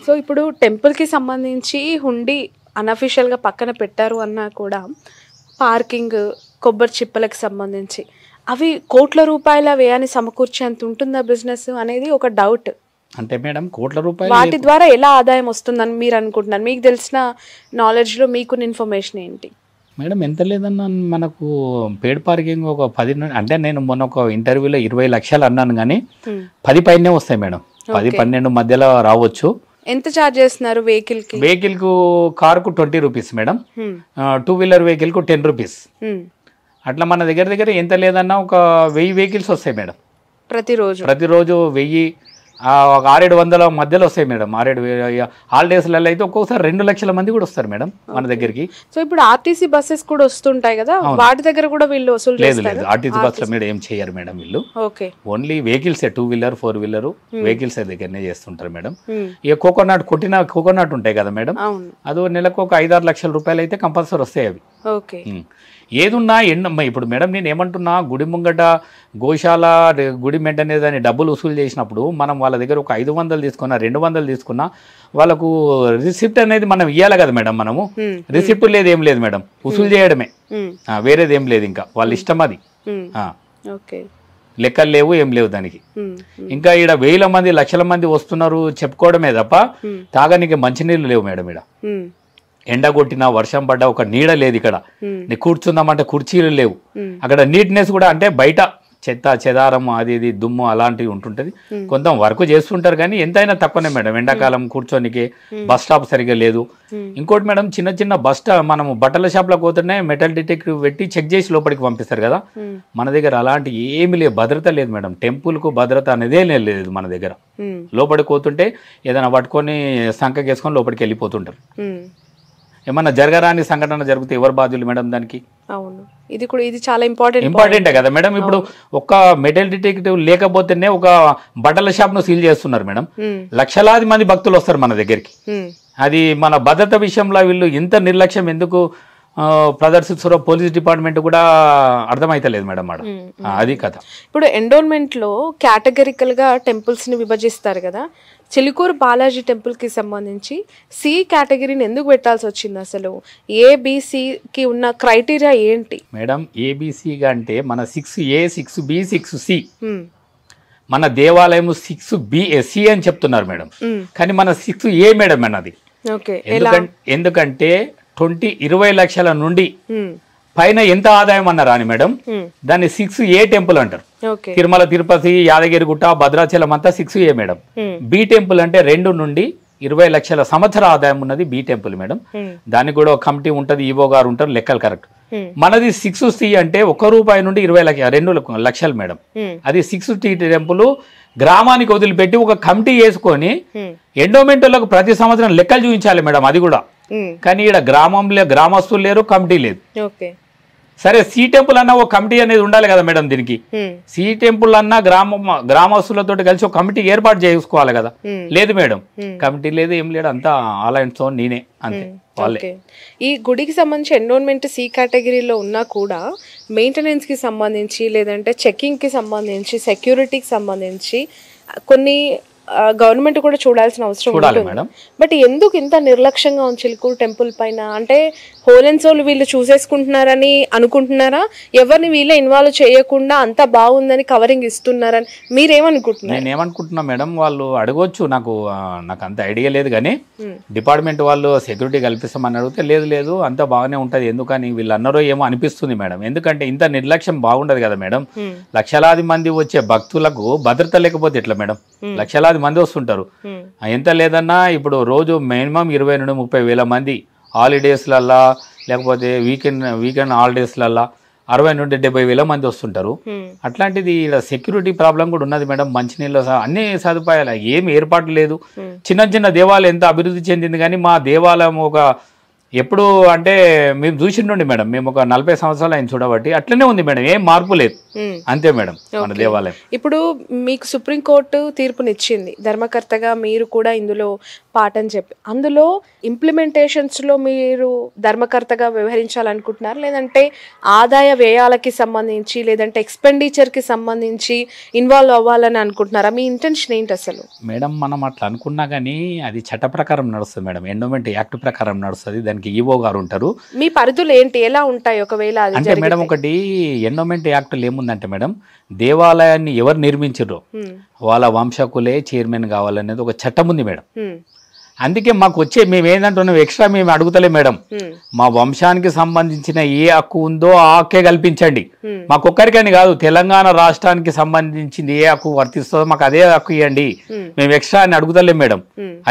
So ఇప్పుడు టెంపుల్కి సంబంధించి హుండీ అన్అఫీషియల్గా పక్కన పెట్టారు అన్నా కూడా పార్కింగ్, కొబ్బరి చిప్పలకు సంబంధించి అవి కోట్ల రూపాయల వ్యయాన్ని సమకూర్చేంత ఉంటుందా బిజినెస్ అనేది ఒక డౌట్. అంటే మేడం కోట్ల రూపాయలు వాటి ద్వారా ఎలా ఆదాయం వస్తుందని మీరు అనుకుంటున్నారు? మీకు తెలిసిన నాలెడ్జ్లో మీకున్న ఇన్ఫర్మేషన్ ఏంటి? మేడం ఎంత లేదన్నా మనకు పేడ్ పార్కింగ్ ఒక 10 అంటే నేను మొన్న ఒక ఇంటర్వ్యూలో 20 లక్షలు అన్నాను కానీ 10 పైనే వస్తాయి మేడం. 10-12 మధ్యలో రావచ్చు. ఎంత ఛార్జ్ చేస్తున్నారు వెహికల్కి? వెహికల్కు కారుకు 20 రూపీస్ మేడం, 2 వీలర్ వెహికల్కు 10 రూపీస్. అట్లా మన దగ్గర ఎంత లేదన్నా ఒక 1000 వెహికల్స్ వస్తాయి మేడం ప్రతిరోజు. 1000 ఒక 600-700 మధ్యలో వస్తాయి మేడం. 600 హాలిడేస్లలో అయితే ఒక్కొక్కసారి 2 లక్షల మంది కూడా వస్తారు మేడం మన దగ్గరికి. సో ఇప్పుడు ఆర్టీసీ బస్సెస్ కూడా వస్తుంటాయి కదా, వాటి దగ్గర కూడా వీళ్ళు వసూలు చేస్తారు? లేదు, ఆర్టీసీ బస్సుల మీద ఏం చేయరు మేడం వీళ్ళు. Okay, only vehicles 2 wheeler 4 wheeler vehicles దగ్గరనే చేస్తుంటారు మేడం. ఇక కోకోనట్ ఉంటాయి కదా మేడం, అది నెలకు ఒక 5-6 లక్షల రూపాయలు అయితే కంపల్సరీ వస్తాయి అవి. ఓకే, ఏదున్నా ఇప్పుడు మేడం నేను ఏమంటున్నా, గుడి ముంగట గోశాల గుడి మెయింటెనెన్స్ అని డబ్బులు వసూలు చేసినప్పుడు మనం వాళ్ళ దగ్గర ఒక 500 తీసుకున్నా 200 తీసుకున్నా వాళ్ళకు రిసిప్ట్ అనేది మనం ఇవ్వాలి కదా మేడం. మనము రిసిప్ట్ లేదు, ఏం లేదు మేడం, వసూలు చేయడమే, వేరేది ఏం లేదు. ఇంకా వాళ్ళ ఇష్టం అది. లెక్కలు లేవు, ఏం లేవు దానికి. ఇంకా ఈడ 1000 మంది 1,00,000 మంది వస్తున్నారు చెప్పుకోవడమే తప్ప తాగనికి మంచినీళ్ళు లేవు మేడం. ఈడ ఎండ కొట్టినా వర్షం పడ్డా ఒక నీడ లేదు ఇక్కడ. నీ కూర్చుందామంటే కుర్చీలు లేవు. అక్కడ నీట్నెస్ కూడా అంటే బయట చెత్త చెదారం అది ఇది దుమ్ము అలాంటివి ఉంటుంటది. కొంత వర్క్ చేస్తుంటారు కానీ ఎంతైనా తక్కువనే మేడం. ఎండాకాలం కూర్చోనికి బస్ స్టాప్ సరిగ్గా లేదు. ఇంకోటి మేడం, చిన్న బస్ స్టాప్ మనము బట్టల షాప్లో పోతుంటే మెటల్ డిటెక్టివ్ పెట్టి చెక్ చేసి లోపలికి పంపిస్తారు కదా, మన దగ్గర అలాంటి ఏమి లేదు, భద్రత లేదు మేడం. టెంపుల్కు భద్రత అనేదే లేదు మన దగ్గర. లోపలికి పోతుంటే ఏదైనా పట్టుకొని సంకకేసుకొని లోపలికి వెళ్ళిపోతుంటారు. ఏమన్నా జరగరాని సంఘటన జరిగితే ఎవరు బాధ్యులు మేడం దానికి? అవును, ఇది చాలా ఇంపార్టెంటే కదా మేడం. ఇప్పుడు ఒక్క మెటల్ డిటెక్టివ్ లేకపోతేనే ఒక బట్టల షాప్ ను సీల్ చేస్తున్నారు మేడం. లక్షలాది మంది భక్తులు వస్తారు మన దగ్గరికి. అది మన భద్రత విషయంలో వీళ్ళు ఇంత నిర్లక్ష్యం ఎందుకు ప్రదర్శిస్తారో పోలీస్ డిపార్ట్మెంట్ కూడా అర్థమైతలేదు మేడం. అది కథ. ఇప్పుడు ఎండోన్మెంట్ లో కేటగిరికల్ గా టెంపుల్స్ ని విభజిస్తారు కదా, చిలుకూరు బాలాజీ టెంపుల్ కి సంబంధించి సి కేటగిరీని ఎందుకు పెట్టాల్సి వచ్చింది? అసలు ఏబిసికి ఉన్న క్రైటీరియా ఏంటి మేడం? ఏబిసిగా అంటే మన 6A 6B 6C, మన దేవాలయం 6BC అని చెప్తున్నారు మేడం, కానీ మన 6A మేడం అన్నది. ఎందుకంటే 20 లక్షల నుండి పైన ఎంత ఆదాయం అన్నారా అని మేడం, దాన్ని 6A టెంపుల్ అంటారు. తిరుమల తిరుపతి యాదగిరిగుట్ట భద్రాచలం అంతా 6A మేడం. బి టెంపుల్ అంటే 2 నుండి 20 లక్షల సంవత్సర ఆదాయం ఉన్నది బి టెంపుల్ మేడం. దానికి కూడా ఒక కమిటీ ఉంటది, ఈవో గారు ఉంటారు, లెక్కలు కరెక్ట్. మనది 6C అంటే 1 రూపాయి నుండి 2 లక్షలు మేడం. అది 6C టెంపుల్ గ్రామానికి వదిలిపెట్టి ఒక కమిటీ వేసుకొని ఎండోమెంట్ వాళ్ళకు ప్రతి సంవత్సరం లెక్కలు చూపించాలి మేడం. అది కూడా కానీ ఇక్కడ గ్రామస్తులు లేరు, కమిటీ లేదు. సరే, సి టెంపుల్ అన్న ఒక కమిటీ అనేది ఉండాలి కదా మేడం. దీనికి సి టెంపుల్ అన్న గ్రామస్తులతో కలిసి ఒక కమిటీ ఏర్పాటు చేసుకోవాలి కదా. లేదు మేడం, కమిటీ లేదు, ఏం లేదు, అంతా ఆలయన్స్ నేనే అంతే వాళ్ళే. ఈ గుడికి సంబంధించి ఎన్విరాన్మెంట్ సి కేటగిరీలో ఉన్నా కూడా మెయింటెనెన్స్ కి సంబంధించి లేదంటే చెకింగ్ కి సంబంధించి సెక్యూరిటీకి సంబంధించి కొన్ని గవర్నమెంట్ కూడా చూడాల్సిన అవసరం ఉంటుంది. బట్ ఎందుకు ఇంత నిర్లక్ష్యంగా ఉంది చిలుకూరు టెంపుల్ పైన? అంటే హోల్ అండ్ సోల్ వీళ్ళు చూసేసుకుంటున్నారని అనుకుంటున్నారా? ఎవరిని వీళ్ళే ఇన్వాల్వ్ చేయకుండా అంత బాగుందని కవరింగ్ ఇస్తున్నారని మీరేమనుకుంటున్నారు? నేను ఏమనుకుంటున్నా మేడం, వాళ్ళు అడగొచ్చు, నాకు అంత ఐడియా లేదు కానీ డిపార్ట్మెంట్ వాళ్ళు సెక్యూరిటీ కల్పిస్తామని అడిగితే లేదు అంత బాగానే ఉంటది, ఎందుకని వీళ్ళు అన్నారో ఏమో అనిపిస్తుంది మేడం. ఎందుకంటే ఇంత నిర్లక్ష్యం బాగుండదు కదా మేడం. లక్షలాది మంది వచ్చే భక్తులకు భద్రత లేకపోతే ఎట్లా మేడం? లక్షలాది మంది వస్తుంటారు. ఎంత లేదన్నా ఇప్పుడు రోజు మినిమం 20 నుండి 30 వేల మంది హాలిడేస్లల్లా లేకపోతే వీకెండ్ హాలిడేస్లల్లా 60 నుండి 70 వేల మంది వస్తుంటారు. అట్లాంటిది ఇక్కడ సెక్యూరిటీ ప్రాబ్లం కూడా ఉన్నది మేడం. మంచినీళ్ళు అన్ని సదుపాయాలు ఏమి ఏర్పాటు లేదు. చిన్న దేవాలయం ఎంత అభివృద్ధి చెందింది కానీ మా దేవాలయం ఒక ఎప్పుడు అంటే మేము చూసిండండి మేడం, మేము ఒక 40 సంవత్సరాలు ఆయన చూడబట్టి అట్లనే ఉంది మేడం, ఏం మార్పు లేదు, అంతే మేడం మన దేవాలయం. ఇప్పుడు మీకు సుప్రీంకోర్టు తీర్పునిచ్చింది, ధర్మకర్తగా మీరు కూడా ఇందులో పాఠం చెప్పి, అందులో ఇంప్లిమెంటేషన్స్లో మీరు ధర్మకర్తగా వ్యవహరించాలనుకుంటున్నారు, లేదంటే ఆదాయ వ్యయాలకి సంబంధించి లేదంటే ఎక్స్పెండిచర్కి సంబంధించి ఇన్వాల్వ్ అవ్వాలని అనుకుంటున్నారా? మీ ఇంటెన్షన్ ఏంటి అసలు? మేడం మనం అట్లా అనుకున్నా కానీ అది చట్ట ప్రకారం నడుస్తుంది మేడం, ఎండోమెంట్ యాక్ట్ ప్రకారం నడుస్తుంది, దానికి ఈవో గారు ఉంటారు. మీ పరిధులు ఏంటి, ఎలా ఉంటాయి ఒకవేళ అది అంటే మేడం ఒకటి ఎండోమెంట్ యాక్ట్లో ఏముందంటే మేడం, దేవాలయాన్ని ఎవరు నిర్మించారో వాళ్ళ వంశకులే చైర్మన్ కావాలనేది ఒక చట్టం ఉంది మేడం. అందుకే మాకు వచ్చే మేము ఏంటంటున్నాం, ఎక్స్ట్రా మేము అడుగుతలే మేడం, మా వంశానికి సంబంధించిన ఏ హక్కు ఉందో ఆ హక్కే కల్పించండి, మాకొక్కరికని కాదు తెలంగాణ రాష్ట్రానికి సంబంధించింది ఏ హక్కు వర్తిస్తుందో మాకు అదే హక్కు ఇవ్వండి, మేము ఎక్స్ట్రా అని అడుగుతలేం మేడం,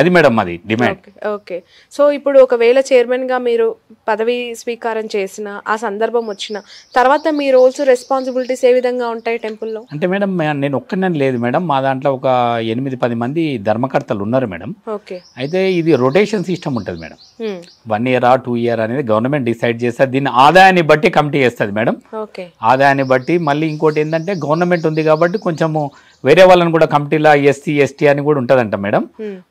అది మేడం అది డిమాండ్. ఓకే, సో ఇప్పుడు ఒకవేళ చైర్మన్ గా మీరు పదవి స్వీకారం చేసిన ఆ సందర్భం వచ్చిన తర్వాత మీ రోల్స్ రెస్పాన్సిబిలిటీస్ ఏ విధంగా ఉంటాయి టెంపుల్లో? అంటే మేడం నేను ఒక్కనే లేదు మేడం, మా దాంట్లో ఒక 8-10 మంది ధర్మకర్తలు ఉన్నారు మేడం. ఓకే, అయితే ఇది రొటేషన్ సిస్టమ్ ఉంటుంది మేడం, 1 year 2 year అనేది గవర్నమెంట్ డిసైడ్ చేస్తుంది, దీన్ని ఆదాయాన్ని బట్టి కమిటీ చేస్తుంది మేడం. ఆదాయాన్ని బట్టి మళ్ళీ ఇంకోటి ఏంటంటే గవర్నమెంట్ ఉంది కాబట్టి కొంచెము వేరే వాళ్ళని కూడా కమిటీలో ఎస్సీ ఎస్టీ అని కూడా ఉంటుందంట మేడం,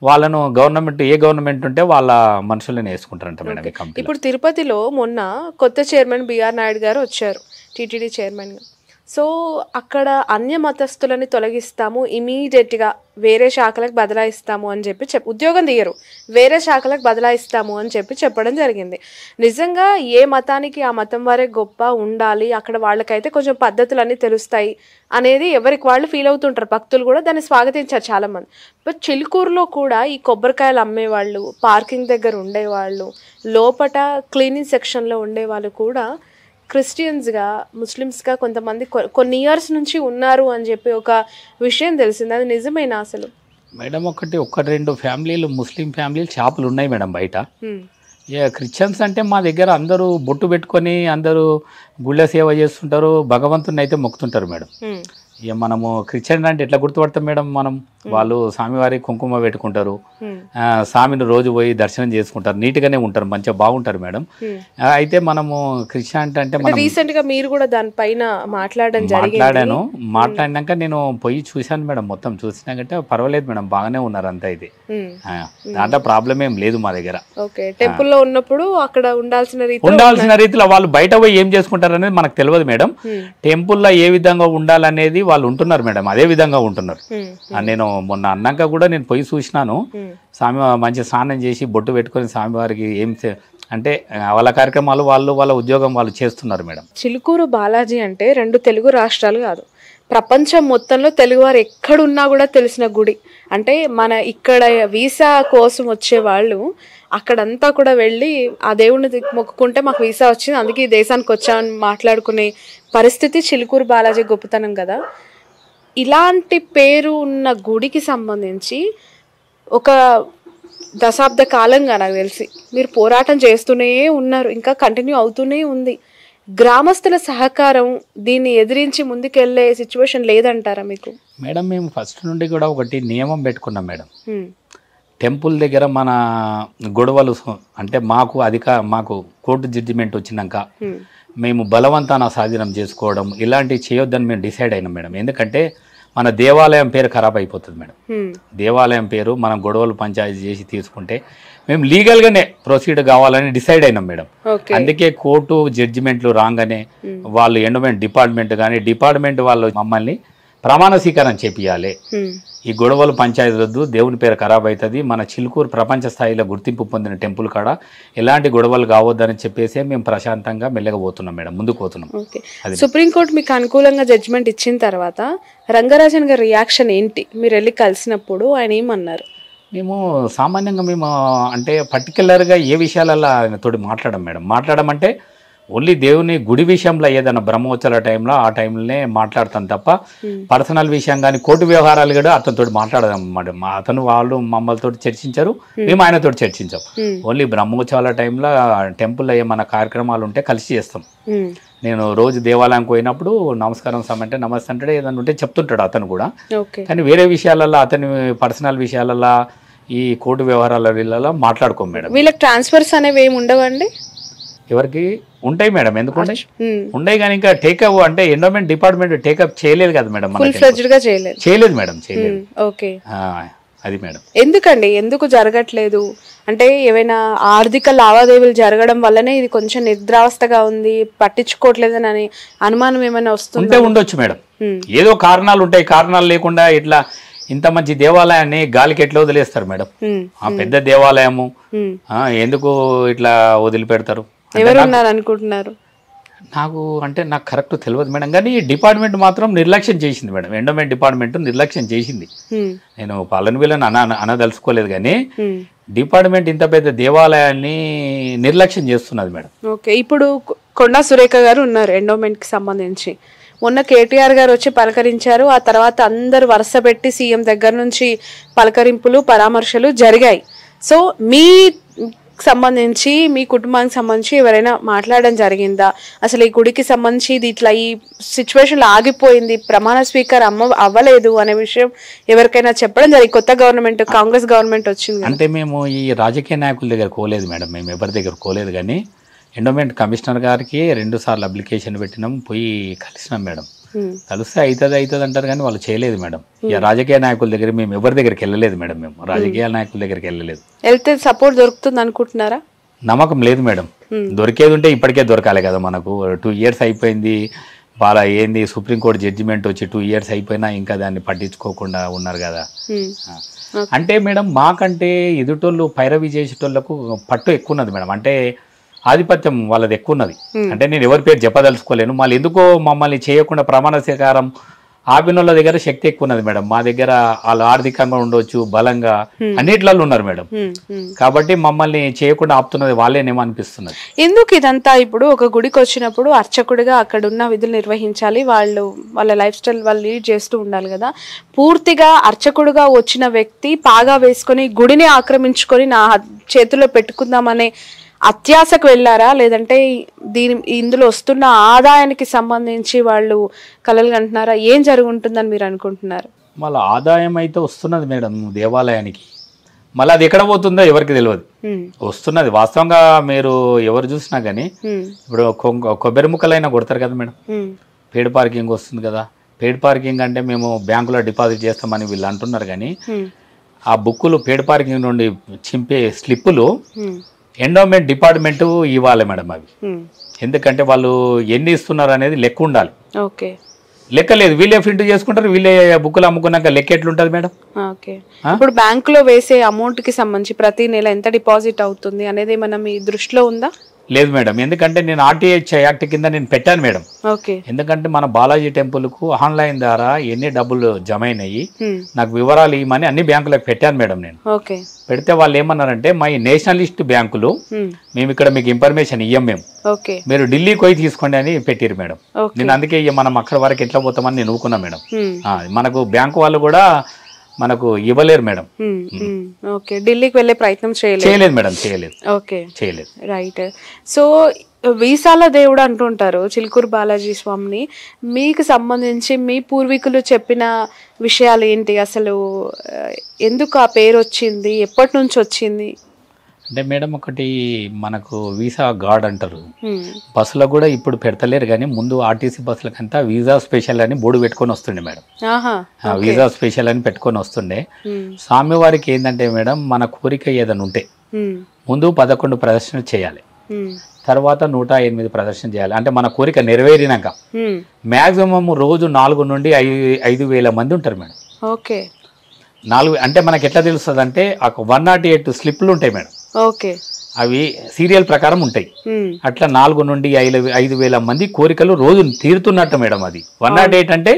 వాళ్ళను గవర్నమెంట్ ఏ గవర్నమెంట్ ఉంటే వాళ్ళ మనుషులను వేసుకుంటారంట మేడం ఈ కమిటీ. ఇప్పుడు తిరుపతిలో మొన్న కొత్త చైర్మన్ బిఆర్ నాయుడు గారు వచ్చారు టీటీడీ చైర్మన్గా. సో అక్కడ అన్య మతస్థులని తొలగిస్తాము, ఇమీడియట్గా వేరే శాఖలకు బదలాయిస్తాము అని చెప్పి ఉద్యోగం తీయరు, వేరే శాఖలకు బదలాయిస్తాము అని చెప్పడం జరిగింది. నిజంగా ఏ మతానికి ఆ మతం వారే గొప్ప ఉండాలి, అక్కడ వాళ్ళకైతే కొంచెం పద్ధతులన్నీ తెలుస్తాయి అనేది ఎవరికి వాళ్ళు ఫీల్ అవుతుంటారు, భక్తులు కూడా దాన్ని స్వాగతించారు చాలామంది. బట్ చిలుకూరులో కూడా ఈ కొబ్బరికాయలు అమ్మేవాళ్ళు, పార్కింగ్ దగ్గర ఉండేవాళ్ళు, లోపట క్లీనింగ్ సెక్షన్లో ఉండేవాళ్ళు కూడా క్రిస్టియన్స్గా ముస్లిమ్స్గా కొంతమంది కొన్ని ఇయర్స్ నుంచి ఉన్నారు అని చెప్పి ఒక విషయం తెలిసింది, అది నిజమేనా అసలు? మేడం ఒకటి 2 ఫ్యామిలీలు ముస్లిం ఫ్యామిలీలు షాపులు ఉన్నాయి మేడం బయట. క్రిస్టియన్స్ అంటే మా దగ్గర అందరూ బొట్టు పెట్టుకొని అందరూ గుళ్ళ సేవ చేస్తుంటారు, భగవంతుని అయితే మొక్కుతుంటారు మేడం. ఇక మనము క్రిస్టియన్ అంటే ఎట్లా గుర్తుపడతాం మేడం, మనం వాళ్ళు స్వామివారి కుంకుమ పెట్టుకుంటారు, స్వామిని రోజు పోయి దర్శనం చేసుకుంటారు, నీట్గానే ఉంటారు, మంచిగా బాగుంటారు మేడం. అయితే మనము క్రిస్టియన్ అంటే మనం రీసెంట్ గా మీరు కూడా దానిపైన మాట్లాడినాక నేను పోయి చూశాను మేడం, మొత్తం చూసినాకంటే పర్వాలేదు మేడం, బాగానే ఉన్నారు అంతా. ఇది దాంట్లో ప్రాబ్లం ఏం లేదు మా దగ్గర. టెంపుల్లో ఉన్నప్పుడు అక్కడ ఉండాల్సిన రీతిలో వాళ్ళు బయట పోయి ఏం చేసుకుంటారు అనేది మనకు తెలియదు మేడం. టెంపుల్లో ఏ విధంగా ఉండాలనేది వాళ్ళు ఉంటున్నారు మేడం, అదే విధంగా ఉంటున్నారు. నేను మొన్న అన్నాక కూడా నేను పోయి చూసినాను, స్వామి మంచి స్నానం చేసి బొట్టు పెట్టుకొని స్వామివారికి ఏం అంటే వాళ్ళ కార్యక్రమాలు వాళ్ళ ఉద్యోగం వాళ్ళు చేస్తున్నారు మేడం. చిలుకూరు బాలాజీ అంటే 2 తెలుగు రాష్ట్రాలు కాదు, ప్రపంచం మొత్తంలో తెలుగువారు ఎక్కడున్నా కూడా తెలిసిన గుడి. అంటే మన ఇక్కడ వీసా కోసం వచ్చే వాళ్ళు అక్కడంతా కూడా వెళ్ళి ఆ దేవుడిని మొక్కుకుంటే మాకు వీసా వచ్చింది, అందుకే ఈ దేశానికి వచ్చామని మాట్లాడుకునే పరిస్థితి చిలుకూరు బాలాజీ గొప్పతనం కదా. ఇలాంటి పేరు ఉన్న గుడికి సంబంధించి ఒక దశాబ్ద కాలంగా నాకు తెలిసి మీరు పోరాటం చేస్తూనే ఉన్నారు, ఇంకా కంటిన్యూ అవుతూనే ఉంది. గ్రామస్తుల సహకారం దీన్ని ఎదిరించి ముందుకెళ్లే సిచ్యువేషన్ లేదంటారా మీకు? మేడం మేము ఫస్ట్ నుండి కూడా ఒకటి నియమం పెట్టుకున్నాం మేడం, టెంపుల్ దగ్గర మన గొడవలు అంటే మాకు కోర్టు జడ్జిమెంట్ వచ్చినాక మేము బలవంతాన స్వాధీనం చేసుకోవడం ఇలాంటివి చేయొద్దని మేము డిసైడ్ అయినాం మేడం. ఎందుకంటే మన దేవాలయం పేరు ఖరాబ్ అయిపోతుంది మేడం, దేవాలయం పేరు మనం గొడవలు పంచాయతీ చేసి తీసుకుంటే మేము లీగల్గానే ప్రొసీడ్ కావాలని డిసైడ్ అయినాం మేడం. అందుకే కోర్టు జడ్జిమెంట్లు రాగానే వాళ్ళు ఎండోమెంట్ డిపార్ట్మెంట్ వాళ్ళు మమ్మల్ని ప్రమాణ స్వీకారం చేపియాలి, ఈ గొడవలు పంచాయతీ వద్దు, దేవుని పేరు ఖరాబ్ అవుతుంది, మన చిలుకూరు ప్రపంచ స్థాయిలో గుర్తింపు పొందిన టెంపుల్ కాడ ఎలాంటి గొడవలు కావద్దని చెప్పేసి మేము ప్రశాంతంగా మెల్లగబోతున్నాం మేడం, ముందుకు పోతున్నాం. సుప్రీంకోర్టు మీకు అనుకూలంగా జడ్జిమెంట్ ఇచ్చిన తర్వాత రంగరాజన్ గారి రియాక్షన్ ఏంటి? మీరు వెళ్ళి కలిసినప్పుడు ఆయన ఏమన్నారు? మేము సామాన్యంగా అంటే పర్టికులర్గా ఏ విషయాలలో ఆయనతోటి మాట్లాడమంటే ఓన్లీ దేవుని గుడి విషయంలో ఏదైనా బ్రహ్మోత్సవాల టైంలో ఆ టైంలోనే మాట్లాడతాను తప్ప పర్సనల్ విషయం కానీ కోర్టు వ్యవహారాలు కూడా అతనితో మాట్లాడదాం మేడం. వాళ్ళు మమ్మల్తో చర్చించారు, మేము ఆయనతో చర్చించాం. ఓన్లీ బ్రహ్మోత్సవాల టైంలో టెంపుల్లో ఏమైనా కార్యక్రమాలు ఉంటే కలిసి చేస్తాం. నేను రోజు దేవాలయానికి పోయినప్పుడు నమస్కారం అంటే నమస్తే అంటే ఏదైనా ఉంటే చెప్తుంటాడు అతను కూడా. కానీ వేరే విషయాలలో అతని పర్సనల్ విషయాలలో ఈ కోర్టు వ్యవహారాల వీళ్ళలో మాట్లాడుకోం మేడం. వీళ్ళకి ట్రాన్స్ఫర్స్ అనేవి ఏమి ఉండవండి? ఎవరికి ఉంటాయి మేడం, ఎందుకుంటాయి? ఉన్నాయి కానీ ఇంకా టేకప్ అంటే ఎండోమెంట్ డిపార్ట్మెంట్ టేకప్ చేయలేదు కదా మేడం, ఫుల్ ఫ్లెడ్జ్డ్ గా చేయలేదు మేడం, చేయలేదు. ఓకే, అది మేడం. ఎందుకండి, ఎందుకు జరగట్లేదు? అంటే ఏమైనా ఆర్థిక లావాదేవీలు జరగడం వల్లనే ఇది కొంచెం నిద్రావస్థగా ఉంది, పట్టించుకోవట్లేదని అని అనుమానం ఏమైనా వస్తుంటే ఉండొచ్చు మేడం. ఏదో కారణాలు ఉంటాయి, కారణాలు లేకుండా ఇట్లా ఇంత మంచి దేవాలయాన్ని గాలికి ఎట్లా వదిలేస్తారు మేడం? ఆ పెద్ద దేవాలయము ఎందుకు ఇట్లా వదిలిపెడతారు? ఎవరున్నారు అనుకుంటున్నారు? నాకు కరెక్ట్ తెలియదు మేడం, కానీ డిపార్ట్మెంట్ మాత్రం నిర్లక్ష్యం చేసింది మేడం. ఎండోమెంట్ డిపార్ట్మెంట్ నిర్లక్ష్యం చేసింది. నేను పాలన వీళ్ళని అనదలుచుకోలేదు, కానీ డిపార్ట్మెంట్ ఇంత పెద్ద దేవాలయాన్ని నిర్లక్ష్యం చేస్తున్నది మేడం. ఓకే, ఇప్పుడు కొండా సురేఖ గారు ఉన్నారు ఎండోమెంట్ కి సంబంధించి. మొన్న కేటీఆర్ గారు వచ్చి పలకరించారు, ఆ తర్వాత అందరు వరుస పెట్టి సీఎం దగ్గర నుంచి పలకరింపులు పరామర్శలు జరిగాయి. సో మీ సంబంధించి, మీ కుటుంబానికి సంబంధించి ఎవరైనా మాట్లాడడం జరిగిందా? అసలు ఈ గుడికి సంబంధించి ఇది ఇట్లా ఈ సిచ్యువేషన్లో ఆగిపోయింది, ప్రమాణ స్వీకారం అవ్వలేదు అనే విషయం ఎవరికైనా చెప్పడం జరిగింది? కొత్త గవర్నమెంట్, కాంగ్రెస్ గవర్నమెంట్ వచ్చింది అంటే మేము ఈ రాజకీయ నాయకుల దగ్గర కోలేదు మేడం, మేము ఎవరి దగ్గర కోలేదు. కానీ ఎండోమెంట్ కమిషనర్ గారికి 2 సార్లు అప్లికేషన్ పెట్టినాం, పోయి కలిసినాం మేడం. కలిస్తే అవుతుంది అంటారు కానీ వాళ్ళు చేయలేదు మేడం. ఇక రాజకీయ నాయకుల దగ్గర మేము ఎవరి దగ్గరికి వెళ్ళలేదు మేడం, మేము రాజకీయ నాయకుల దగ్గరికి వెళ్ళలేదు. వెళ్తే సపోర్ట్ దొరుకుతుంది అనుకుంటున్నారా? నమ్మకం లేదు మేడం. దొరికేది ఉంటే ఇప్పటికే దొరకాలి కదా మనకు. 2 years అయిపోయింది, బాగా ఏంది సుప్రీంకోర్టు జడ్జిమెంట్ వచ్చి 2 years అయిపోయినా ఇంకా దాన్ని పట్టించుకోకుండా ఉన్నారు కదా. అంటే మేడం మాకంటే ఎదుటోళ్ళు పైరవి చేసేటోళ్ళకు పట్టు ఎక్కువ ఉన్నది మేడం, అంటే ఆధిపత్యం వాళ్ళది ఎక్కువ ఉన్నది. అంటే నేను ఎవరి పేరు చెప్పదలుచుకోలేను, మళ్ళీ ఎందుకో మమ్మల్ని చేయకుండా ప్రమాణ స్వీకారం ఆపిన వాళ్ళ దగ్గర శక్తి ఎక్కువ ఉన్నది మేడం. మా దగ్గర వాళ్ళు ఆర్థికంగా ఉండొచ్చు, బలంగా అన్నిట్లలో ఉన్నారు మేడం. కాబట్టి మమ్మల్ని చేయకుండా ఆపుతున్నది వాళ్ళేనేమో అనిపిస్తున్నది. ఎందుకు ఇదంతా? ఇప్పుడు ఒక గుడికి వచ్చినప్పుడు అర్చకుడిగా అక్కడ ఉన్న విధులు నిర్వహించాలి, వాళ్ళ లైఫ్ స్టైల్ వాళ్ళు లీడ్ చేస్తూ ఉండాలి కదా. పూర్తిగా అర్చకుడిగా వచ్చిన వ్యక్తి పాగా వేసుకొని గుడిని ఆక్రమించుకొని నా చేతుల్లో పెట్టుకుందామనే అత్యాశకు వెళ్ళారా, లేదంటే ఇందులో వస్తున్న ఆదాయానికి సంబంధించి వాళ్ళు కలలు కంటున్నారా? ఏం జరుగుతుందని మీరు అనుకుంటున్నారు? మళ్ళీ ఆదాయం అయితే వస్తున్నది మేడం దేవాలయానికి, మళ్ళీ అది ఎక్కడ పోతుందో ఎవరికి తెలియదు, వస్తున్నది. వాస్తవంగా మీరు ఎవరు చూసినా కానీ ఇప్పుడు కొబ్బరి ముక్కలైనా కొడతారు కదా మేడం, పెయిడ్ పార్కింగ్ వస్తుంది కదా. పెయిడ్ పార్కింగ్ అంటే మేము బ్యాంకులో డిపాజిట్ చేస్తామని వీళ్ళు అంటున్నారు, కానీ ఆ బుక్కులు పెయిడ్ పార్కింగ్ నుండి చింపే స్లిప్పులు ఎండోమెంట్ డిపార్ట్మెంట్ ఇవ్వాలి మేడం అవి. ఎందుకంటే వాళ్ళు ఎన్ని ఇస్తున్నారు అనేది లెక్క ఉండాలి. లెక్క లేదు, వీళ్ళే ప్రింట్ చేసుకుంటారు, వీళ్ళే బుక్కులు అమ్ముకున్నాక లెక్క ఎట్లుంటది మేడం? ఇప్పుడు బ్యాంకులో వేసే అమౌంట్ కి సంబంధించి ప్రతి నెల ఎంత డిపాజిట్ అవుతుంది అనేది మనం మీ దృష్టిలో ఉందా? లేదు మేడం, ఎందుకంటే నేను ఆర్టీహెచ్ యాక్ట్ కింద నేను పెట్టాను మేడం. ఎందుకంటే మన బాలాజీ టెంపుల్ కు ఆన్లైన్ ద్వారా ఎన్ని డబ్బులు జమ అయినాయి నాకు వివరాలు ఇవ్వమని అన్ని బ్యాంకులకు పెట్టాను మేడం. నేను పెడితే వాళ్ళు ఏమన్నారంటే మా ఈ నేషనలిస్ట్ బ్యాంకులు మేము ఇక్కడ మీకు ఇన్ఫర్మేషన్ ఇయ్యం, మీరు ఢిల్లీకి పోయి తీసుకోండి అని పెట్టారు మేడం. నేను అందుకే మనం అక్కడ వరకు ఎట్లా పోతామని నేను ఊరుకున్నా మేడం. మనకు బ్యాంకు వాళ్ళు కూడా మనకు ఇవ్వలేరు మేడం. ఢిల్లీకి వెళ్ళే ప్రయత్నం చేయలేదు మేడం, చేయలేదు. రైట్. సో వీసాల దేవుడు అంటుంటారు చిలుకూరు బాలాజీ స్వామిని. మీకు సంబంధించి మీ పూర్వీకులు చెప్పిన విషయాలు ఏంటి? అసలు ఎందుకు ఆ పేరు వచ్చింది, ఎప్పటి నుంచి వచ్చింది? అంటే మేడం ఒకటి మనకు వీసా గార్డ్ అంటారు, బస్సులో కూడా ఇప్పుడు పెడతలేరు, కానీ ముందు ఆర్టీసీ బస్సులకంతా వీసా స్పెషల్ అని బోర్డు పెట్టుకొని వస్తుండే మేడం. వీసా స్పెషల్ అని పెట్టుకొని వస్తుండే. స్వామివారికి ఏంటంటే మేడం మన కోరిక ఏదైనా ఉంటే ముందు 11 ప్రదర్శన చేయాలి, తర్వాత 108 ప్రదర్శన చేయాలి. అంటే మన కోరిక నెరవేరినాక మాక్సిమం రోజు 4 నుండి 5,000 మంది ఉంటారు మేడం. 4 అంటే మనకి ఎట్లా తెలుస్తుంది అంటే 108 స్లిప్లు ఉంటాయి మేడం, అవి సీరియల్ ప్రకారం ఉంటాయి. అట్లా 4 నుండి 5,000 మంది కోరికలు రోజు తీరుతున్నట్టు మేడం. అది 108 అంటే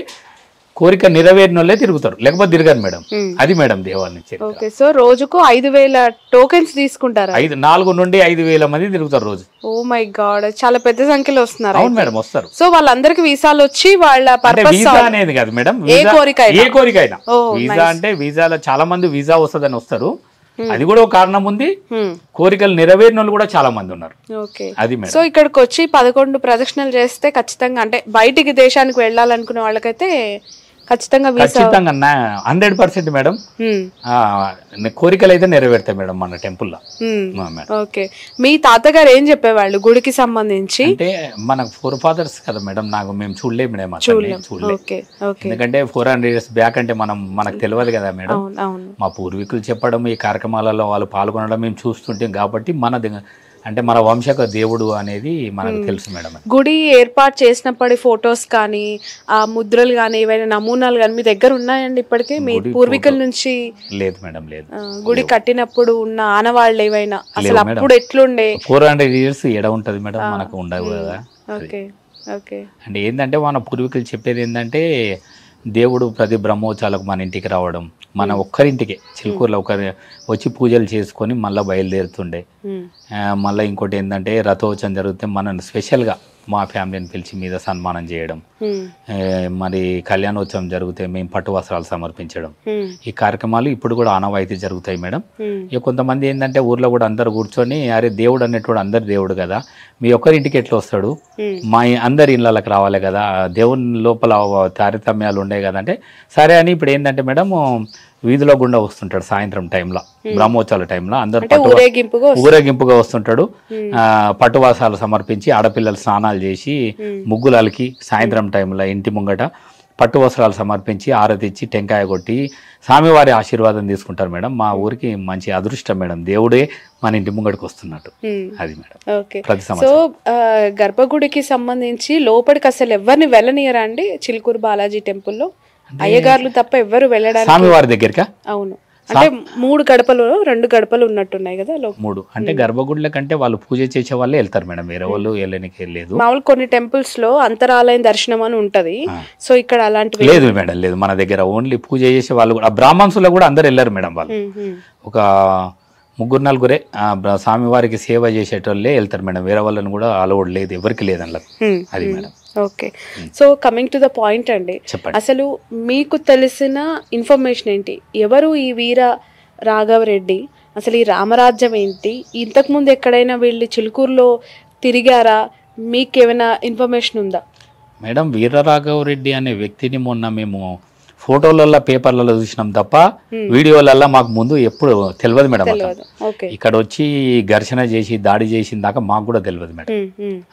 కోరిక నెరవేరిన వాళ్ళే తిరుగుతారు, లేకపోతే తిరగరు మేడం. అది మేడం దేవాలయం. సో రోజుకు 5,000 టోకెన్స్ తీసుకుంటారు. 4 నుండి 5,000 మంది తిరుగుతారు రోజు. ఓ మై గాడ్, చాలా పెద్ద సంఖ్యలో వస్తున్నారు. అవును మేడం, వస్తారు. సో వాళ్ళందరికి వీసాలు వచ్చి వాళ్ళ పర్పస్ వీసా అనేది కాదు మేడం, ఏ కోరిక అయినా. వీసా అంటే వీసాలో చాలా మంది వీసా వస్తుందని వస్తారు, అది కూడా ఒక కారణం ఉంది. కోరికలు నెరవేరిన వాళ్ళు కూడా చాలా మంది ఉన్నారు. అది మేడం. సో ఇక్కడికి వచ్చి 11 ప్రదక్షిణలు చేస్తే ఖచ్చితంగా, అంటే బయటికి దేశానికి వెళ్ళాలనుకునే వాళ్ళకైతే ఖచ్చితంగా ఖచ్చితంగా 100% మేడం. కోరికలు అయితే నెరవేరుతాయి మేడం మన టెంపుల్లో. ఓకే, మీ తాతగారు ఏం చెప్పేవాళ్ళు గుడికి సంబంధించి? అంటే మన ఫోర్ ఫాదర్స్ కదా మేడం, మేము చూడలేము మేడం, చూడలేదు. ఎందుకంటే 400 years బ్యాక్ అంటే మనకు తెలియదు కదా మేడం. మా పూర్వీకులు చెప్పడం, ఈ కార్యక్రమాలలో వాళ్ళు పాల్గొనడం మేము చూస్తుంటాం కాబట్టి అంటే మన వంశక దేవుడు అనేది మనకు తెలుసు మేడం. గుడి ఏర్పాటు చేసినప్పటి ఫొటోస్ కానీ ఆ ముద్రలు కానీ ఏవైనా నమూనాలు కానీ మీ దగ్గర ఉన్నాయండి ఇప్పటికే? మీ పూర్వీకుల నుంచి? లేదు మేడం, లేదు. గుడి కట్టినప్పుడు ఉన్న ఆనవాళ్ళు ఏవైనా అసలు అప్పుడు ఎట్లుండే? 400 years ఎడ ఉంటది మేడం, మనకు ఉండవు కదా. Okay okay. అంటే ఏంటంటే మన పూర్వీకులు చెప్పేది ఏంటంటే దేవుడు ప్రతి బ్రహ్మోత్సవాలకు మన ఇంటికి రావడం, మన ఒక్కరింటికే చిలుకూరులో ఒకరి వచ్చి పూజలు చేసుకొని మళ్ళీ బయలుదేరుతుండే. మళ్ళీ ఇంకోటి ఏంటంటే రథోత్సవం జరిగితే మనల్ని స్పెషల్గా మా ఫ్యామిలీని పిలిచి మీద సన్మానం చేయడం, మరి కళ్యాణోత్సవం జరిగితే మేము పట్టు వస్త్రాలు సమర్పించడం, ఈ కార్యక్రమాలు ఇప్పుడు కూడా ఆనవాయితీ జరుగుతాయి మేడం. ఇక కొంతమంది ఏంటంటే ఊర్లో కూడా అందరు కూర్చొని అరే దేవుడు అనేటువంటి అందరు దేవుడు కదా, మీ ఒక్కరింటికి ఎట్లా వస్తాడు, మా అందరి ఇళ్ళకి రావాలి కదా, దేవుని లోపల తారతమ్యాలు ఉండే కదా అంటే సరే అని ఇప్పుడు ఏంటంటే మేడం వీధిలో గుండా వస్తుంటాడు సాయంత్రం టైంలో, బ్రహ్మోత్సవాల టైంలో అందరు ఊరేగింపుగా వస్తుంటాడు. పట్టువాసాలు సమర్పించి ఆడపిల్లలు స్నానాలు చేసి ముగ్గులకి సాయంత్రం టైంలో ఇంటి ముంగట పట్టు వస్త్రాలు సమర్పించి ఆరతిచ్చి టెంకాయ కొట్టి స్వామివారి ఆశీర్వాదం తీసుకుంటారు మేడం. మా ఊరికి మంచి అదృష్టం మేడం, దేవుడే మన ఇంటి ముంగడికి వస్తున్నట్టు. అది మేడం ప్రతి సంవత్సరం. సో గర్భగుడికి సంబంధించి లోపలికి అసలు ఎవరిని వెళ్ళనియరా అండి చిలుకూరు బాలాజీ టెంపుల్లో? అయ్యగారులు తప్ప ఎవరు వెళ్ళడానికి? స్వామివారి దగ్గరకా? అవును, అంటే 3 గడపలు 2 గడపలు ఉన్నట్టున్నాయి కదా 3. అంటే గర్భగుడిల కంటే వాళ్ళు పూజ చేసే వాళ్ళే వెళ్తారు మేడం, వేరే వాళ్ళు వెళ్ళడానికి లేదు. మామూలు కొన్ని టెంపుల్స్ లో అంతరాలయం దర్శనం అని ఉంటది, సో ఇక్కడ అలాంటివి లేదు మేడం, లేదు. మన దగ్గర ఓన్లీ పూజ చేసే వాళ్ళు కూడా, బ్రాహ్మణ్స్లో కూడా అందరు వెళ్ళారు మేడం. వాళ్ళు ఒక 3-4 స్వామివారికి సేవ చేసేటోళ్ళే వెళ్తారు మేడం, వేరే వాళ్ళని కూడా అలౌడ్ లేదు, ఎవరికి లేదు అందులో. అది madam. Okay, so coming to the point అండి, అసలు మీకు తెలిసిన ఇన్ఫర్మేషన్ ఏంటి? ఎవరు ఈ వీర రాఘవరెడ్డి? అసలు ఈ రామరాజ్యం ఏంటి? ఇంతకుముందు ఎక్కడైనా వీళ్ళు చిలుకూరులో తిరిగారా? మీకు ఏమైనా ఇన్ఫర్మేషన్ ఉందా? మేడం వీర రాఘవరెడ్డి అనే వ్యక్తిని మొన్న మేము ఫోటోలలో పేపర్లలో చూసినాం తప్ప వీడియోలలో మాకు ముందు ఎప్పుడు తెలియదు మేడం. ఇక్కడ వచ్చి ఘర్షణ చేసి దాడి చేసిన దాకా మాకు కూడా తెలియదు మేడం.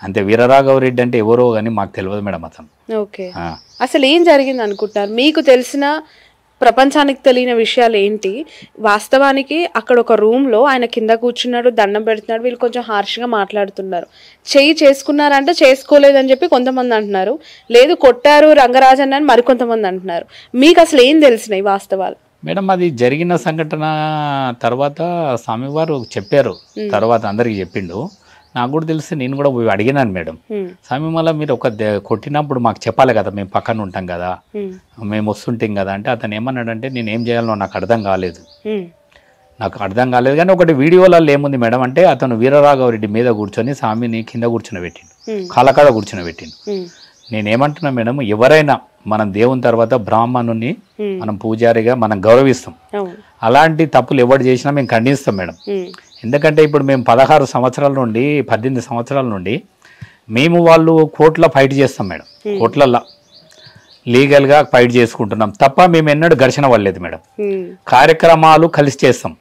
అంతే, వీరరాఘవరెడ్డి అంటే ఎవరో కానీ మాకు తెలియదు మేడం అతను. ఓకే, అసలు ఏం జరిగింది అనుకుంటున్నారు? మీకు తెలిసిన ప్రపంచానికి తెలియని విషయాలు ఏంటి? వాస్తవానికి అక్కడ ఒక రూమ్లో ఆయన కింద కూర్చున్నాడు, దండం పెడుతున్నాడు, వీళ్ళు కొంచెం హార్ష్గా మాట్లాడుతున్నారు. చెయ్యి చేసుకున్నారంటే చేసుకోలేదని చెప్పి కొంతమంది అంటున్నారు, లేదు కొట్టారు రంగరాజన్ అని మరికొంతమంది అంటున్నారు. మీకు అసలు ఏం తెలిసినాయి వాస్తవాలు? మేడం అది జరిగిన సంఘటన తర్వాత స్వామివారు చెప్పారు, తర్వాత అందరికి చెప్పిండు. నాకు కూడా తెలిసి నేను కూడా అడిగినాను మేడం, స్వామి మళ్ళీ మీరు కొట్టినప్పుడు మాకు చెప్పాలి కదా, మేము పక్కన ఉంటాం కదా, మేము వస్తుంటాం కదా అంటే అతను ఏమన్నాడంటే నేను ఏం చేయాలో నాకు అర్థం కాలేదు కానీ ఒకటి వీడియోలలో ఏముంది మేడం అంటే అతను వీరరాఘవరెడ్డి మీద కూర్చొని స్వామిని కింద కూర్చొని కాలకాడ కూర్చొని నేనేమంటున్నా మేడం, ఎవరైనా మనం దేవుని తర్వాత బ్రాహ్మణుని మనం పూజారిగా మనం గౌరవిస్తాం, అలాంటి తప్పులు ఎవరు చేసినా మేము ఖండిస్తాం మేడం. ఎందుకంటే ఇప్పుడు మేము 16 సంవత్సరాల నుండి 18 సంవత్సరాల నుండి మేము వాళ్ళు కోర్టులో ఫైట్ చేస్తాం మేడం, కోర్టులలో లీగల్గా ఫైట్ చేసుకుంటున్నాం తప్ప మేము ఎన్నడూ ఘర్షణ పడలేదు మేడం. కార్యక్రమాలు కలిసి చేస్తాం,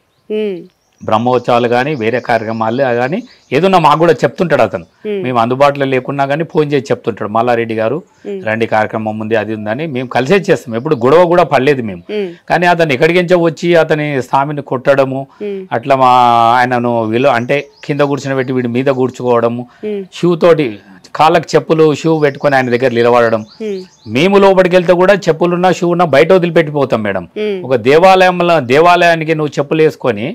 బ్రహ్మోత్సవాలు కానీ వేరే కార్యక్రమాలు కానీ ఏదన్నా మాకు కూడా చెప్తుంటాడు అతను. మేము అందుబాటులో లేకున్నా కానీ ఫోన్ చేసి చెప్తుంటాడు, మల్లారెడ్డి గారు రండి కార్యక్రమం ఉంది అది ఉందని. మేము కలిసే చేస్తాం, ఎప్పుడు గొడవ కూడా పడలేదు మేము. కానీ అతను ఎక్కడికించో వచ్చి అతని స్వామిని కొట్టడము, అట్లా ఆయనను అంటే కింద కూర్చుని పెట్టి వీడి మీద కూర్చుకోవడము, షూ తోటి కాళ్ళకి చెప్పులు షూ పెట్టుకొని ఆయన దగ్గర నిలబడడం. మేము లోపలికి వెళ్తే కూడా చెప్పులున్నా షూ ఉన్నా బయట వదిలిపెట్టిపోతాం మేడం. ఒక దేవాలయానికి నువ్వు చెప్పులు వేసుకొని,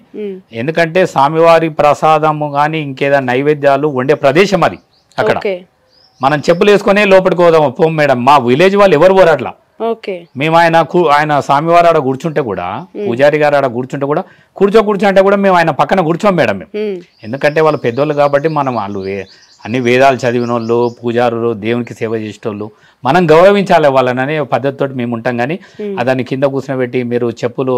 ఎందుకంటే స్వామివారి ప్రసాదము కానీ ఇంకేదైనా నైవేద్యాలు వండే ప్రదేశం అది, అక్కడ మనం చెప్పులు వేసుకొని లోపలికి పోం మేడం. మా విలేజ్ వాళ్ళు ఎవరు పోరు అట్లా. మేము ఆయన స్వామివారు ఆడ కూర్చుంటే కూడా, పూజారి గారు ఆడ కూర్చుంటే కూడా కూర్చోంటే కూడా మేము ఆయన పక్కన కూర్చోం మేడం మేము. ఎందుకంటే వాళ్ళు పెద్దోళ్ళు కాబట్టి మనం వాళ్ళు అన్ని వేదాలు చదివిన వాళ్ళు, పూజారులు, దేవునికి సేవ చేసేటోళ్ళు, మనం గౌరవించాలి వాళ్ళని అనే పద్ధతితో మేము ఉంటాం. కానీ దాన్ని కింద కూర్చోబెట్టి మీరు చెప్పులు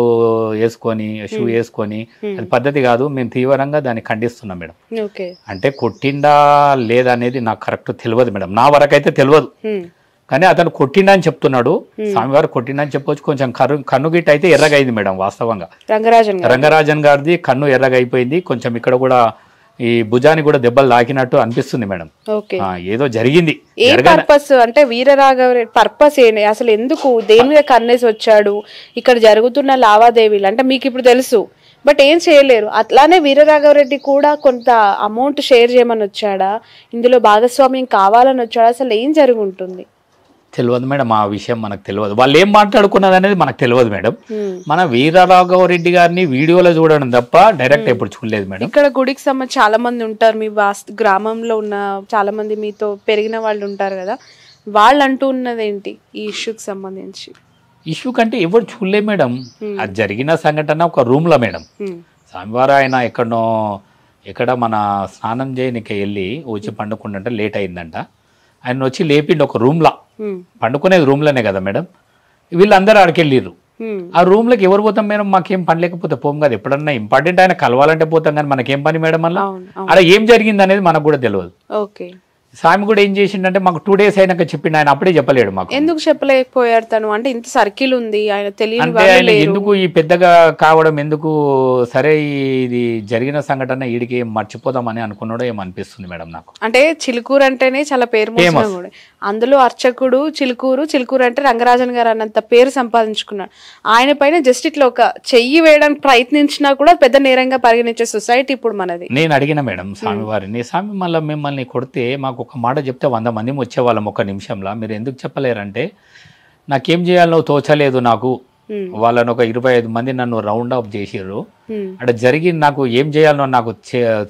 వేసుకొని షూ వేసుకొని అది పద్ధతి కాదు. మేము తీవ్రంగా దాన్ని ఖండిస్తున్నాం మేడం. అంటే కొట్టిందా లేదా అనేది నాకు కరెక్ట్ తెలియదు మేడం, నా వరకైతే తెలియదు. కానీ అతను కొట్టిండని చెప్తున్నాడు, స్వామివారు కొట్టిండని చెప్పొచ్చు. కొంచెం కన్ను గిట్ అయితే ఎర్రగా అయింది మేడం వాస్తవంగా. రంగరాజన్ గారిది కన్ను ఎర్రగా అయిపోయింది. కొంచెం ఇక్కడ కూడా ఈ భుజానికి కూడా దెబ్బలు తాకినట్టు అనిపిస్తుంది మేడం. ఏదో జరిగింది. ఏ పర్పస్ అంటే వీరరాఘవరెడ్డి పర్పస్ ఏంటి అసలు? ఎందుకు దేని మీద కన్నేసి వచ్చాడు? ఇక్కడ జరుగుతున్న లావాదేవీలు అంటే మీకు ఇప్పుడు తెలుసు, బట్ ఏం చేయలేరు. అట్లానే వీరరాఘవరెడ్డి కూడా కొంత అమౌంట్ షేర్ చేయమని వచ్చాడా, ఇందులో భాగస్వామ్యం కావాలని వచ్చాడా, అసలు ఏం జరుగుంటుంది? తెలియదు మేడం, ఆ విషయం మనకు తెలియదు. వాళ్ళు ఏం మాట్లాడుకున్నది అనేది మనకు తెలియదు మేడం. మన వీరరాఘవరెడ్డి గారిని వీడియోలో చూడడం తప్ప డైరెక్ట్ ఎప్పుడు చూడలేదు మేడం. ఇక్కడ గుడికి సంబంధించి చాలా మంది ఉంటారు, మీ గ్రామంలో ఉన్న చాలా మంది మీతో పెరిగిన వాళ్ళు ఉంటారు కదా, వాళ్ళు అంటూ ఉన్నది ఏంటి ఈ ఇష్యూకి సంబంధించి? ఇష్యూ కంటే ఎవరు చూడలే మేడం. అది జరిగిన సంఘటన ఒక రూమ్ లో మేడం. స్వామివారు ఆయన ఎక్కడ మన స్నానం చేయనికి వెళ్ళి వచ్చి పండుకుంటే లేట్ అయిందంట. ఆయన వచ్చి లేపిండి ఒక రూమ్ లా, పండుకునేది రూమ్ లోనే కదా మేడం. వీళ్ళందరూ ఆడికి వెళ్ళిర్రు. ఆ రూమ్ లోకి ఎవరు పోతాం మేడం? మాకేం పని లేకపోతే పోం కదా. ఎప్పుడన్నా ఇంపార్టెంట్ ఆయన కలవాలంటే పోతాం, కానీ మనకేం పని మేడం? అలా అలా ఏం జరిగింది అనేది మనకు కూడా తెలియదు. స్వామి కూడా ఏం చేసిండంటే మాకు 2 days అయినాక చెప్పిండు. ఆయన అప్పుడే చెప్పలేడు మాకు. ఎందుకు చెప్పలేకపోయారు తను? అంటే ఇంత సర్కిల్ ఉంది, ఆయన తెలియని అంటే ఆయన ఎందుకు ఈ పెద్దగా కావడం ఎందుకు? సరే ఇది జరిగిన సంఘటన ఈడికి మర్చిపోదామని అనుకున్నాడో ఏమో అనిపిస్తుంది మేడం నాకు. అంటే చిలుకూరు అంటేనే చాలా పేరు మోసిన కూడా, అందులో అర్చకుడు చిలుకూరు అంటే రంగరాజన్ గారు అన్నంత పేరు సంపాదించుకున్నాడు. ఆయన పైన జస్ట్ ఇట్లా ఒక చెయ్యి వేయడానికి ప్రయత్నించినా కూడా పెద్ద నేరంగా పరిగణించే సొసైటీ ఇప్పుడు మనది. నేను అడిగిన మేడం స్వామివారిని, స్వామి మళ్ళీ మిమ్మల్ని కొడితే మాకు ఒక మాట చెప్తే 100 మంది వచ్చేవాళ్ళం ఒక నిమిషంలో, మీరు ఎందుకు చెప్పలేరంటే నాకేం చేయాలో తోచలేదు నాకు. వాళ్ళని ఒక 25 మంది నన్ను రౌండ్ అప్ చేసిర్రు, అక్కడ జరిగి నాకు ఏం చేయాలో నాకు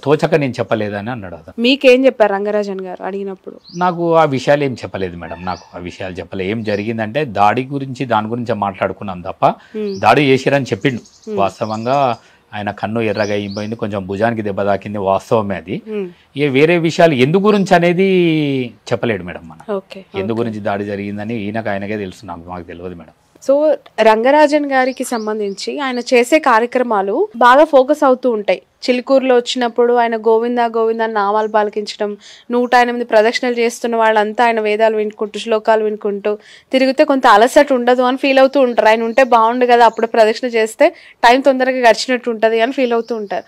తోచక నేను చెప్పలేదని అన్నాడు. మీకేం చెప్పారు రంగరాజన్ గారు అడిగినప్పుడు? నాకు ఆ విషయాలు ఏం చెప్పలేదు మేడం. నాకు ఆ విషయాలు చెప్పలేదు. ఏం జరిగిందంటే దాడి గురించి దాని గురించి మాట్లాడుకున్నాం తప్ప దాడి చేసిరని చెప్పిండు. వాస్తవంగా ఆయన కన్ను ఎర్రగా అయిపోయింది, కొంచెం భుజానికి దెబ్బ తాకింది, వాస్తవమే అది. ఏ వేరే విషయాలు ఎందు గురించి అనేది చెప్పలేడు మేడం. మన ఎందు గురించి దాడి జరిగిందని ఆయనకే తెలుసు, మాకు తెలియదు మేడం. సో రంగరాజన్ గారికి సంబంధించి ఆయన చేసే కార్యక్రమాలు బాగా ఫోకస్ అవుతూ ఉంటాయి. చిలుకూరులో వచ్చినప్పుడు ఆయన గోవింద గోవింద నామాలు పలికించడం, 108 ప్రదక్షిణలు చేస్తున్న వాళ్ళంతా ఆయన వేదాలు వినుకుంటూ శ్లోకాలు వినుకుంటూ తిరిగితే కొంత అలసట ఉండదు అని ఫీల్ అవుతూ ఉంటారు. ఆయన ఉంటే బాగుండు కదా, అప్పుడు ప్రదక్షిణ చేస్తే టైం తొందరగా గడిచినట్టు ఉంటుంది అని ఫీల్ అవుతూ ఉంటారు.